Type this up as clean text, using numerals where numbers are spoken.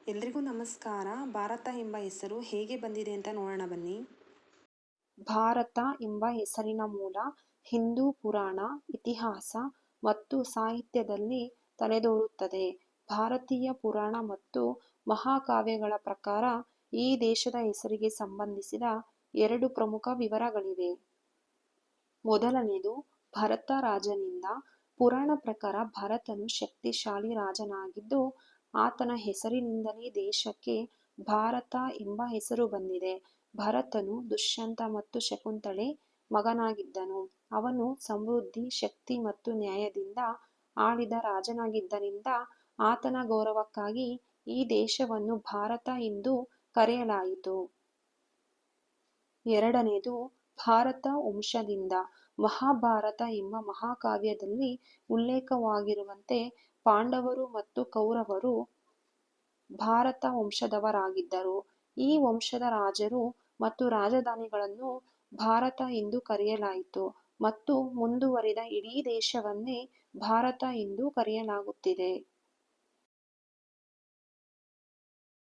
ಎಲ್ರಿಗೂ ನಮಸ್ಕಾರ. ಭಾರತ ಎಂಬ ಹೆಸರು ಹೇಗೆ ಬಂದಿದೆ ಅಂತ ನೋಡೋಣ ಬನ್ನಿ. ಭಾರತ ಎಂಬ ಹೆಸರಿನ ಮೂಲ ಹಿಂದೂ ಪುರಾಣ, ಇತಿಹಾಸ ಮತ್ತು ಸಾಹಿತ್ಯದಲ್ಲಿ ತಲೆದೋರುತ್ತದೆ. ಭಾರತೀಯ ಪುರಾಣ ಮತ್ತು ಮಹಾಕಾವ್ಯಗಳ ಪ್ರಕಾರ ಈ ದೇಶದ ಹೆಸರಿಗೆ ಸಂಬಂಧಿಸಿದ ಎರಡು ಪ್ರಮುಖ ವಿವರಗಳಿವೆ. ಮೊದಲನೆಯದು ಭರತ ರಾಜನಿಂದ. ಪುರಾಣ ಪ್ರಕಾರ ಭರತನು ಶಕ್ತಿಶಾಲಿ ರಾಜನಾಗಿದ್ದು, ಆತನ ಹೆಸರಿನಿಂದಲೇ ದೇಶಕ್ಕೆ ಭಾರತ ಎಂಬ ಹೆಸರು ಬಂದಿದೆ. ಭರತನು ದುಷ್ಯಂತ ಮತ್ತು ಶಕುಂತಳೆ ಮಗನಾಗಿದ್ದನು. ಅವನು ಸಮೃದ್ಧಿ, ಶಕ್ತಿ ಮತ್ತು ನ್ಯಾಯದಿಂದ ಆಳಿದ ರಾಜನಾಗಿದ್ದರಿಂದ ಆತನ ಗೌರವಕ್ಕಾಗಿ ಈ ದೇಶವನ್ನು ಭಾರತ ಎಂದು ಕರೆಯಲಾಯಿತು. ಎರಡನೆಯದು ಭಾರತ ವಂಶದಿಂದ. ಮಹಾಭಾರತ ಎಂಬ ಮಹಾಕಾವ್ಯದಲ್ಲಿ ಉಲ್ಲೇಖವಾಗಿರುವಂತೆ ಪಾಂಡವರು ಮತ್ತು ಕೌರವರು ಭಾರತ ವಂಶದವರಾಗಿದ್ದರು. ಈ ವಂಶದ ರಾಜರು ಮತ್ತು ರಾಜಧಾನಿಗಳನ್ನು ಭಾರತ ಎಂದು ಕರೆಯಲಾಯಿತು ಮತ್ತು ಮುಂದುವರಿದ ಇಡೀ ದೇಶವನ್ನೇ ಭಾರತ ಎಂದು ಕರೆಯಲಾಗುತ್ತಿದೆ.